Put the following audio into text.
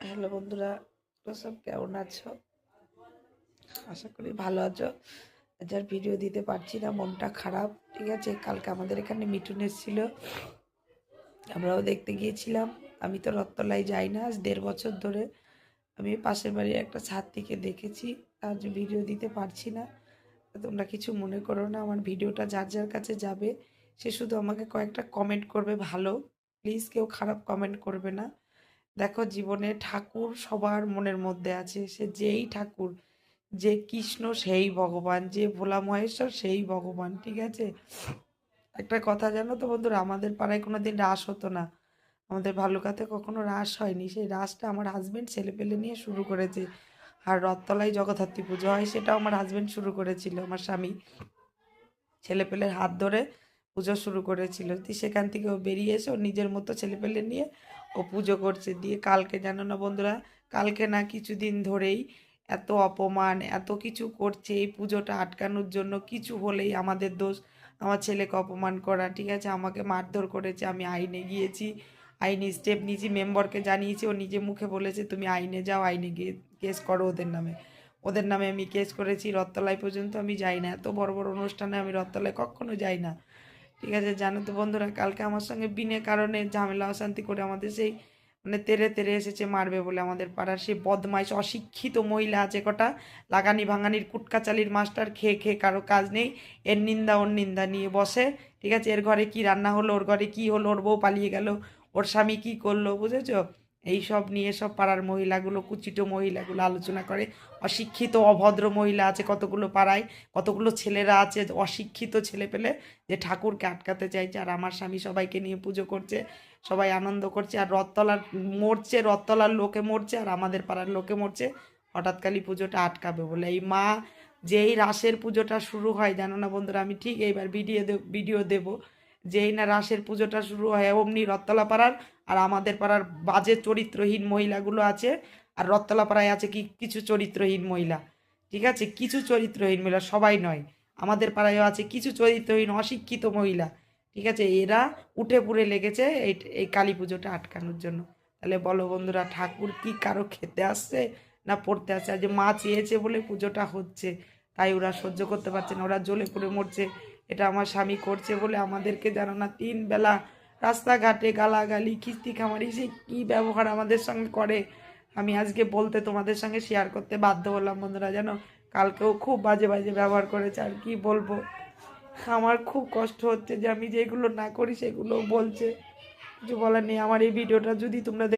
Hello বন্ধুরা, তোমরা সব কেমন আছো? আশা করি ভালো আছো। আজ আর ভিডিও দিতে পারছি না, মনটা খারাপ। ঠিক আছে, কালকে আমাদের এখানে মিঠুন এসেছিল, আমরাও দেখতে গিয়েছিলাম। আমি তো রথতলায় যাই না আজ 1.5 বছর ধরে। আমি পাশের বাড়ির একটা ছাদ থেকে দেখেছি। আজ ভিডিও দিতে পারছি না, তোমরা কিছু মনে করো না। আমার ভিডিওটা যার যার কাছে যাবে সে শুধু আমাকে কয়েকটা কমেন্ট করবে ভালো, প্লিজ কেউ খারাপ কমেন্ট করবে না। দেখো, জীবনে ঠাকুর সবার মনের মধ্যে আছে, সে যেই ঠাকুর, যে কৃষ্ণ সেই ভগবান, যে ভোলা মহেশ্বর সেই ভগবান। ঠিক আছে, একটা কথা জানো তো বন্ধুরা, আমাদের পাড়ায় কোনোদিন রাস হতো না। আমাদের ভালুকাতে কখনো রাস হয়নি। সেই রাসটা আমার হাজবেন্ড ছেলেপেলে নিয়ে শুরু করেছে। আর রথতলায় জগদ্ধাত্রী পুজো হয়, সেটাও আমার হাজবেন্ড শুরু করেছিল, আমার স্বামী ছেলেপেলের হাত ধরে পুজো শুরু করেছিল। সেখান থেকে ও বেরিয়ে এসে ও নিজের মতো ছেলেপেলে নিয়ে ও পুজো করছে। দিয়ে কালকে জানো না বন্ধুরা, কালকে না কিছুদিন ধরেই এত অপমান এত কিছু করছে এই পুজোটা আটকানোর জন্য। কিছু হলেই আমাদের দোষ, আমার ছেলেকে অপমান করা। ঠিক আছে, আমাকে মারধর করেছে, আমি আইনে গিয়েছি, আইনি স্টেপ নিয়েছি, মেম্বারকে জানিয়েছি, ও নিজে মুখে বলেছে তুমি আইনে যাও, আইনে গিয়ে কেস করো ওদের নামে। ওদের নামে আমি কেস করেছি, রথতলায় পর্যন্ত আমি যাই না, এত বড় বড় অনুষ্ঠানে আমি রথতলায় কখনো যাই না। ঠিক আছে, জানো তো বন্ধুরা, কালকে আমার সঙ্গে বিনা কারণে ঝামেলা অশান্তি করে আমাদের সেই মানে তেরে তেরে এসেছে মারবে বলে। আমাদের পাড়ার সেই বদমাইশ অশিক্ষিত মহিলা আছে কটা, লাগানি ভাঙানির কুটকাচালির মাস্টার, খেয়ে খেয়ে কারো কাজ নেই, এর নিন্দা ওর নিন্দা নিয়ে বসে। ঠিক আছে, এর ঘরে কি রান্না হলো, ওর ঘরে কি হলো, ওর বউ পালিয়ে গেল, ওর স্বামী কি করলো, বুঝেছো? এই সব নিয়ে সব পাড়ার মহিলাগুলো, কুচিত মহিলাগুলো আলোচনা করে। অশিক্ষিত অভদ্র মহিলা আছে কতগুলো পাড়ায়, কতগুলো ছেলেরা আছে অশিক্ষিত ছেলে পেলে, যে ঠাকুরকে আটকাতে চাইছে। আর আমার স্বামী সবাইকে নিয়ে পুজো করছে, সবাই আনন্দ করছে, আর রথতলার মরছে, রথতলার লোকে মরছে, আর আমাদের পাড়ার লোকে মরছে হঠাৎ কালী পুজোটা আটকাবে বলে। এই মা, যেই রাসের পুজোটা শুরু হয় জানো না বন্ধুরা, আমি ঠিক এইবার ভিডিও দেব, যেই না রাসের পুজোটা শুরু হয় অমনি রথতলা পাড়ার আর আমাদের পাড়ার বাজে চরিত্রহীন মহিলাগুলো আছে। আর রথতলা পাড়ায় আছে কি কিছু চরিত্রহীন মহিলা। ঠিক আছে, কিছু চরিত্রহীন মহিলা, সবাই নয়, আমাদের পাড়ায়ও আছে কিছু চরিত্রহীন অশিক্ষিত মহিলা। ঠিক আছে, এরা উঠে পুড়ে লেগেছে এই এই কালী পুজোটা আটকানোর জন্য। তাহলে বলো বন্ধুরা, ঠাকুর কি কারো খেতে আসছে না পড়তে আসছে? আর যে মা চেয়েছে বলে পুজোটা হচ্ছে, তাই ওরা সহ্য করতে পারছে না, ওরা জ্বলে পুড়ে মরছে। এটা আমার স্বামী করছে বলে আমাদেরকে জানো না 3 বেলা রাস্তাঘাটে গালাগালি খিস্তি খামারি, সে কী ব্যবহার আমাদের সঙ্গে করে। আমি আজকে বলতে তোমাদের সঙ্গে শেয়ার করতে বাধ্য হলাম বন্ধুরা, জানো কালকেও খুব বাজে বাজে ব্যবহার করেছে। আর কি বলবো, আমার খুব কষ্ট হচ্ছে যে আমি যেগুলো না করি সেগুলো বলছে। কিছু বলার নেই। আমার এই ভিডিওটা যদি তোমরা